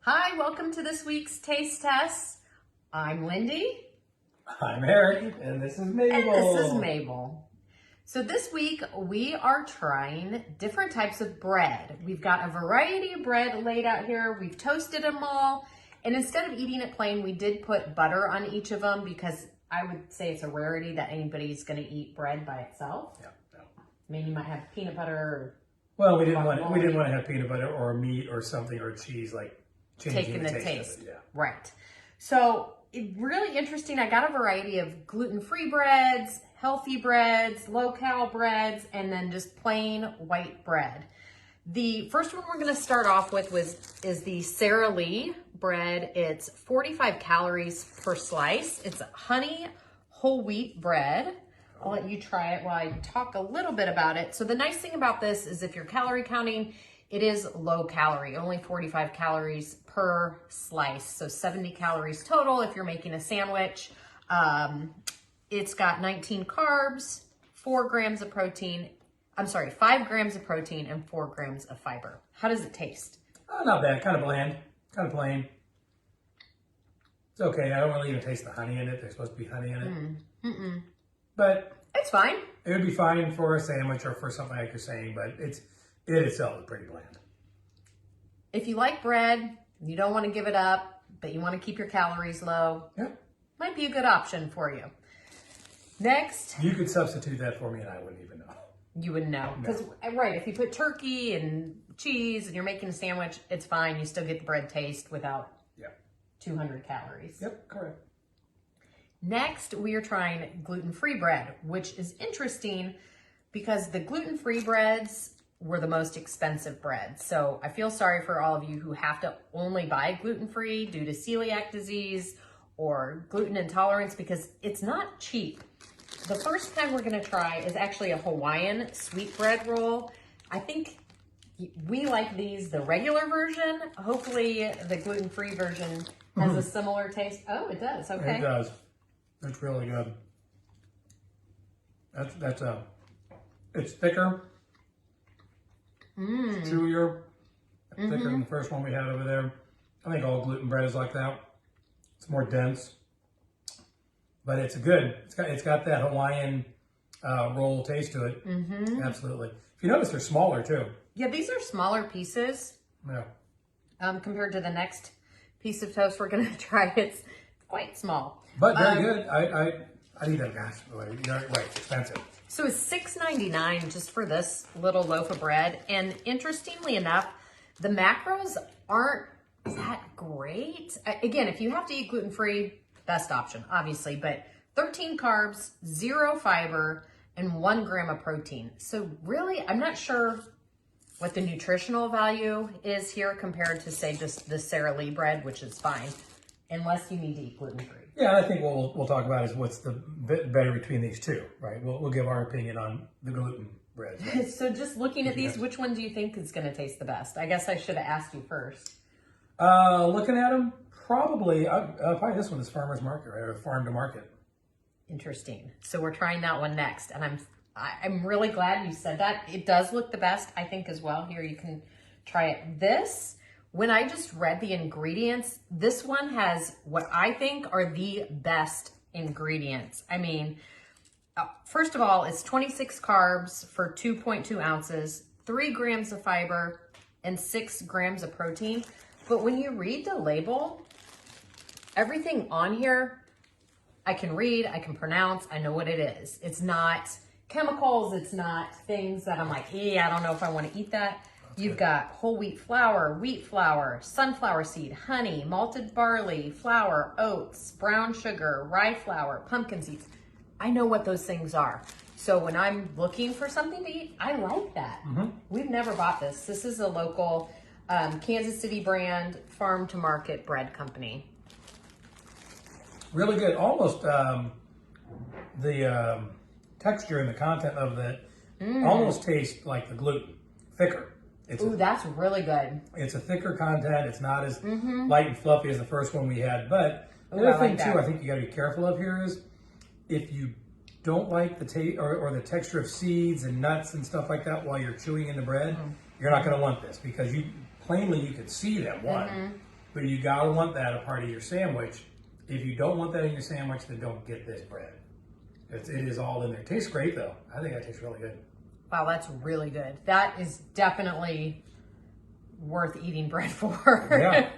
Hi, welcome to this week's Taste Test. I'm Lindy. I'm Eric, and this is Mabel. And this is Mabel. So this week we are trying different types of bread. We've got a variety of bread laid out here. We've toasted them all. And instead of eating it plain, we did put butter on each of them because I would say it's a rarity that anybody's going to eat bread by itself. Yeah. I mean, you might have peanut butter or Well, we didn't want to have peanut butter or meat or something or cheese like taking the taste. Of it, yeah. Right. So really interesting. I got a variety of gluten-free breads, healthy breads, low-cal breads, and then just plain white bread. The first one we're going to start off with is the Sara Lee Bread. It's 45 calories per slice. It's honey whole wheat bread. I'll let you try it while I talk a little bit about it. So the nice thing about this is if you're calorie counting, it is low calorie, only 45 calories per slice. So 70 calories total if you're making a sandwich. It's got 19 carbs, 4 grams of protein. I'm sorry, 5 grams of protein and 4 grams of fiber. How does it taste? Oh, not bad. Kind of bland. Kind of plain. It's okay. I don't really even taste the honey in it. There's supposed to be honey in it. But it's fine. It would be fine for a sandwich or for something like you're saying, but it itself is pretty bland. If you like bread, you don't want to give it up, but you want to keep your calories low, might be a good option for you. Next. You could substitute that for me and I wouldn't even know. You wouldn't know. Because, right, if you put turkey and cheese and you're making a sandwich, it's fine. You still get the bread taste without 200 calories. Yep, correct. Next, we are trying gluten-free bread, which is interesting because the gluten-free breads were the most expensive bread. So I feel sorry for all of you who have to only buy gluten-free due to celiac disease or gluten intolerance because it's not cheap. The first kind we're going to try is actually a Hawaiian sweetbread roll. I think we like these, the regular version. Hopefully the gluten-free version has a similar taste. Oh, it does. Okay. It does. It's really good. It's thicker. It's chewier. Thicker than the first one we had over there. I think all gluten bread is like that. It's more dense. But it's good. It's got that Hawaiian roll taste to it. Absolutely. If you notice, they're smaller too. Yeah, these are smaller pieces. Yeah. Compared to the next piece of toast we're going to try. It's quite small. But very good. I need that. Gosh, you're right. It's expensive. So it's $6.99 just for this little loaf of bread. And interestingly enough, the macros aren't that great. Again, if you have to eat gluten-free, best option, obviously. But 13 carbs, 0 fiber, and 1 gram of protein. So really, I'm not sure what the nutritional value is here compared to, say, just the Sara Lee bread, which is fine, unless you need to eat gluten-free. Yeah, I think what we'll talk about is what's the bit better between these two, right? We'll give our opinion on the gluten bread. Right? So just looking at these, which one do you think is going to taste the best? I guess I should have asked you first. Looking at them, probably this one is farmer's market, right? Or farm to market. Interesting. So we're trying that one next, and I'm really glad you said that. It does look the best, I think, as well. Here, you can try it. This, when I just read the ingredients, this one has what I think are the best ingredients. I mean, first of all, it's 26 carbs for 2.2 ounces, 3 grams of fiber, and 6 grams of protein. But when you read the label, everything on here, I can read, I can pronounce, I know what it is. It's not chemicals, it's not things that I'm like, I don't know if I want to eat that. You've got whole wheat flour, sunflower seed, honey, malted barley, flour, oats, brown sugar, rye flour, pumpkin seeds. I know what those things are. So when I'm looking for something to eat, I like that. We've never bought this. This is a local Kansas City brand, farm to market bread company. Really good. Almost the texture and the content of it almost tastes like the gluten, thicker. Ooh, that's really good. It's a thicker content. It's not as light and fluffy as the first one we had. But the other thing, too, I think you got to be careful of here is if you don't like the taste or the texture of seeds and nuts and stuff like that while you're chewing in the bread, you're not going to want this because you could see them, one. But you gotta want that a part of your sandwich. If you don't want that in your sandwich, then don't get this bread. It is all in there. It tastes great though. I think that tastes really good. Wow, that's really good. That is definitely worth eating bread for. Yeah.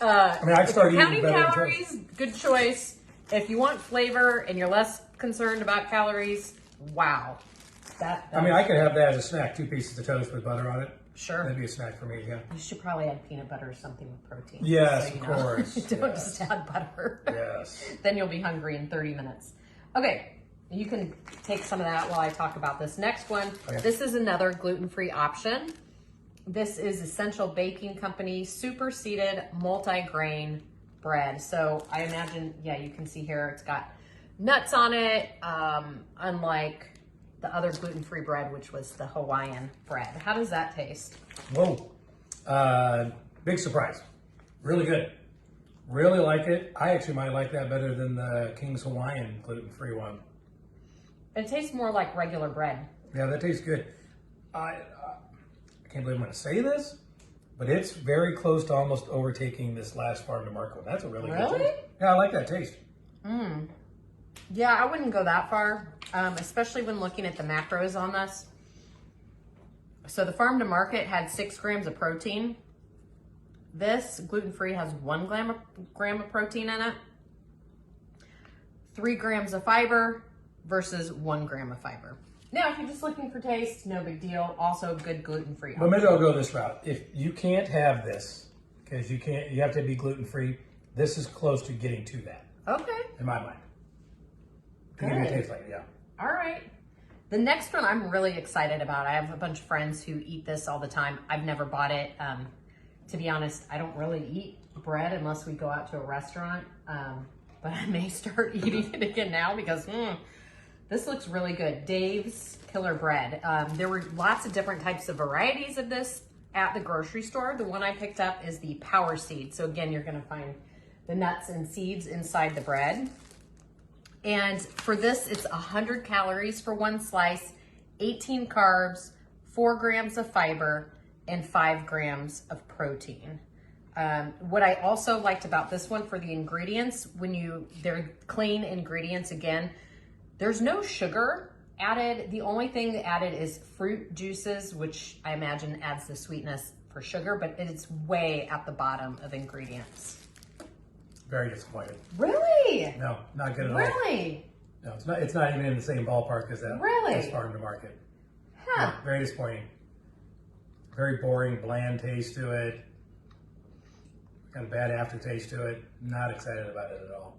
I mean, I'd start eating counting better calories, good choice. If you want flavor and you're less concerned about calories, wow. I mean, I could have that as a snack. 2 pieces of toast with butter on it. Sure. That'd be a snack for me, yeah. You should probably add peanut butter or something with protein. Yes, so of course. Don't just add butter. Yes. Then you'll be hungry in 30 minutes. Okay, you can take some of that while I talk about this next one. Okay. This is another gluten-free option. This is Essential Baking Company Superseded Multi-Grain Bread. So I imagine, yeah, you can see here it's got nuts on it, unlike the other gluten-free bread, which was the Hawaiian bread. How does that taste? Whoa. Big surprise. Really good. Really like it. I actually might like that better than the King's Hawaiian gluten-free one. It tastes more like regular bread. Yeah, that tastes good. I can't believe I'm going to say this, but it's very close to almost overtaking this last farm to market one. That's a really good taste. Yeah, I like that taste. Yeah, I wouldn't go that far, especially when looking at the macros on this. So the farm to market had 6 grams of protein. This gluten-free has 1 gram of protein in it, 3 grams of fiber versus 1 gram of fiber. Now, if you're just looking for taste, no big deal. Also, good gluten-free. But maybe I'll go this route. If you can't have this, because you have to be gluten-free, this is close to getting to that. Okay. In my mind. To give you a taste like it, yeah. All right. The next one I'm really excited about. I have a bunch of friends who eat this all the time. I've never bought it. To be honest, I don't really eat bread unless we go out to a restaurant. But I may start eating it again now because this looks really good. Dave's Killer Bread. There were lots of different types of varieties of this at the grocery store. The one I picked up is the Power Seed. So again, you're going to find the nuts and seeds inside the bread. And for this, it's 100 calories for 1 slice, 18 carbs, 4 grams of fiber, and 5 grams of protein. What I also liked about this one for the ingredients, they're clean ingredients again, there's no sugar added. The only thing added is fruit juices, which I imagine adds the sweetness for sugar, but it's way at the bottom of ingredients. Very disappointed. Really? No, not good at all. Really? No, it's not even in the same ballpark as that. Really? As farm to market. Huh. Yeah, very disappointing. Very boring, bland taste to it. Got a bad aftertaste to it. Not excited about it at all.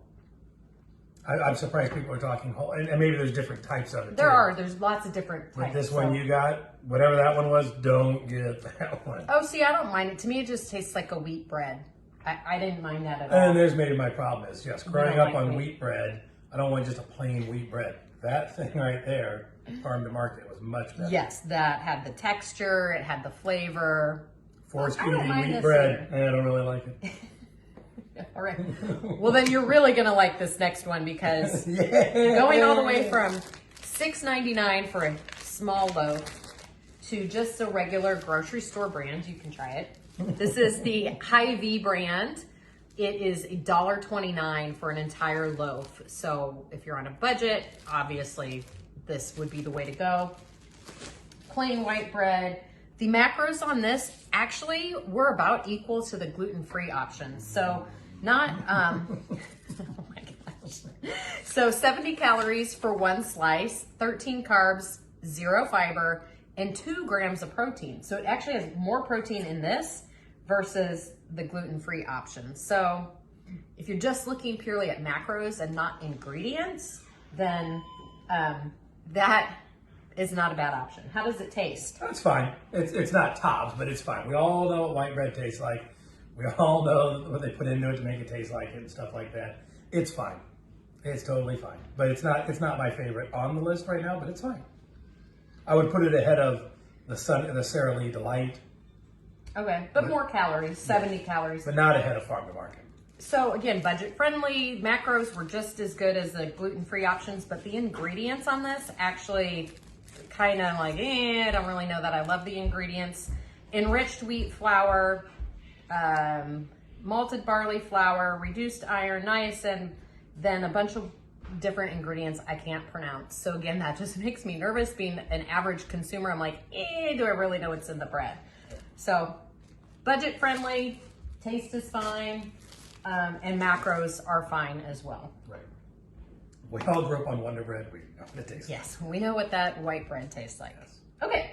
I'm surprised people are talking whole, and maybe there's different types of it. There's lots of different types. But this one you got, whatever that one was, don't get that one. Oh, see, I don't mind it. To me, it just tastes like a wheat bread. I didn't mind that at all. And there's maybe my problem is, yes, growing up like on wheat bread, I don't want just a plain wheat bread. That thing right there, farm to market, was much better. Yes, that had the texture, it had the flavor. Forced I don't eating mind wheat this bread, I don't really like it. All right. Well, then you're really going to like this next one because going all the way from $6.99 for a small loaf to just a regular grocery store brand, you can try it. This is the Hyvee Brand. It is $1.29 for an entire loaf. So if you're on a budget, obviously this would be the way to go. Plain white bread. The macros on this actually were about equal to the gluten-free options. So not, oh my gosh. So 70 calories for 1 slice, 13 carbs, 0 fiber, and 2 grams of protein. So it actually has more protein in this versus the gluten-free option. So if you're just looking purely at macros and not ingredients, then that is not a bad option. How does it taste? That's fine. It's not tops, but it's fine. We all know what white bread tastes like. We all know what they put into it to make it taste like it and stuff like that. It's fine. It's totally fine. But it's not my favorite on the list right now, but it's fine. I would put it ahead of the Sara Lee Delight. Okay, but more calories, 70 calories. But not ahead of farm to market. So again, budget friendly. Macros were just as good as the gluten-free options, but the ingredients on this actually kind of like, I don't really know that I love the ingredients. Enriched wheat flour, malted barley flour, reduced iron, niacin, then a bunch of different ingredients I can't pronounce. So again, that just makes me nervous. Being an average consumer, I'm like, do I really know what's in the bread? So budget friendly, taste is fine, and macros are fine as well. Right. We all grew up on Wonder Bread. We know what it tastes like. Yes, we know what that white bread tastes like. Yes. Okay,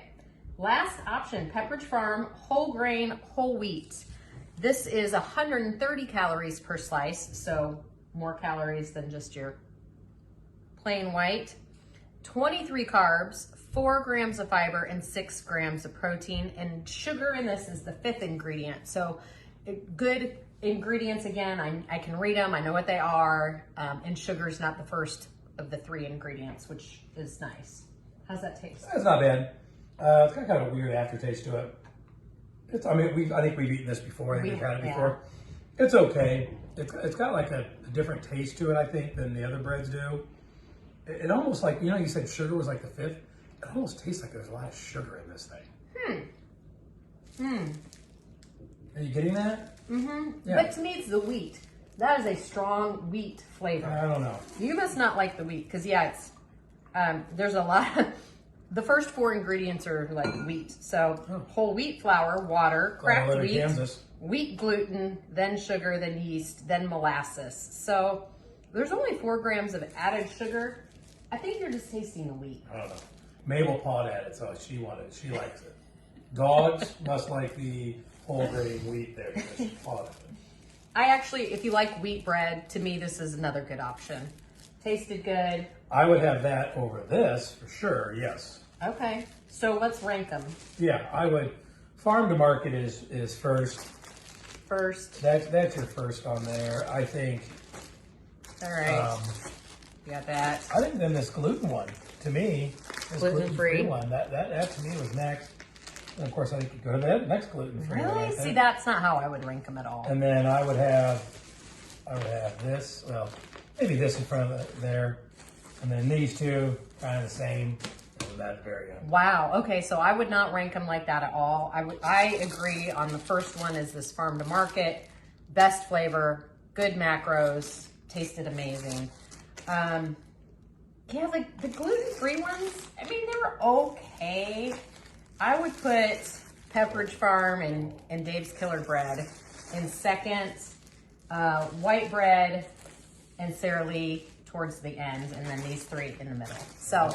last option, Pepperidge Farm whole grain, whole wheat. This is 130 calories per slice, so more calories than just your plain white. 23 carbs, 4 grams of fiber, and 6 grams of protein. And sugar in this is the 5th ingredient. So good ingredients, again, I can read them, I know what they are, and sugar is not the first of the 3 ingredients, which is nice. How's that taste? It's not bad. It's got kind of a weird aftertaste to it. I think we've eaten this before. I think we've had it before. Yeah. It's okay. It's got like a different taste to it, I think, than the other breads do. It almost like, you said sugar was like the 5th. It almost tastes like there's a lot of sugar in this thing. Are you getting that? Yeah. But to me, it's the wheat. That is a strong wheat flavor. I don't know. You must not like the wheat, because it's, there's a lot of, the first 4 ingredients are like wheat. So whole wheat flour, water, cracked wheat, Kansas. wheat gluten, then sugar, then yeast, then molasses. So there's only 4 grams of added sugar. I think you're just tasting the wheat. I don't know. Mabel pawed at it, so she likes it. Dogs must like the whole grain wheat there because she pawed at it. I actually, if you like wheat bread, to me this is another good option. Tasted good. I would have that over this for sure, yes. Okay, so let's rank them. Yeah, I would. Farm to market is first. First. That's your first on there, I think. All right. Got that. I think then this gluten one, to me, this Gluten-free one, that to me was next. And of course, I think you go to that next gluten-free one. Really? See, that's not how I would rank them at all. And then I would have this, well, maybe this in front of there. And then these two, kind of the same. And that very end. Wow. Okay, so I would not rank them like that at all. I agree on the first one is this farm to market, best flavor, good macros, tasted amazing. Yeah, the gluten-free ones, I mean, they were okay. I would put Pepperidge Farm and Dave's Killer Bread in second, white bread and Sara Lee towards the end, and then these 3 in the middle. So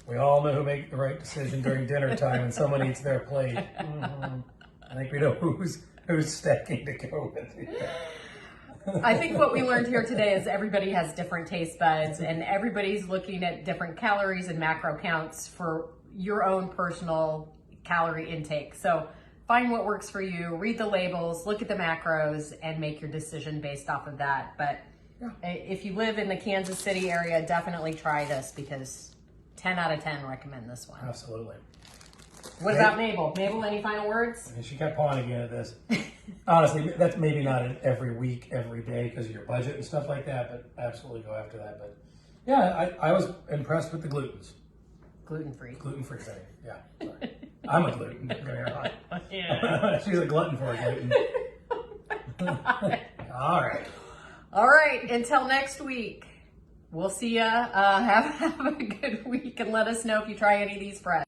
we all know who make the right decision during dinner time when someone eats their plate. I think we know who's stacking to go with it. I think what we learned here today is everybody has different taste buds and everybody's looking at different calories and macro counts for your own personal calorie intake. So find what works for you, read the labels, look at the macros, and make your decision based off of that. But if you live in the Kansas City area, definitely try this because 10 out of 10 recommend this one. Absolutely. What about Mabel? Mabel, any final words? She kept pawing again at this. Honestly, that's maybe not an every week, every day because of your budget and stuff like that, but absolutely go after that. But yeah, I was impressed with the glutens. Gluten-free. Gluten-free thing, yeah. Sorry. I'm a gluten. Yeah. She's a glutton for a gluten. All right. All right, until next week. We'll see ya. Have a good week and let us know if you try any of these breads.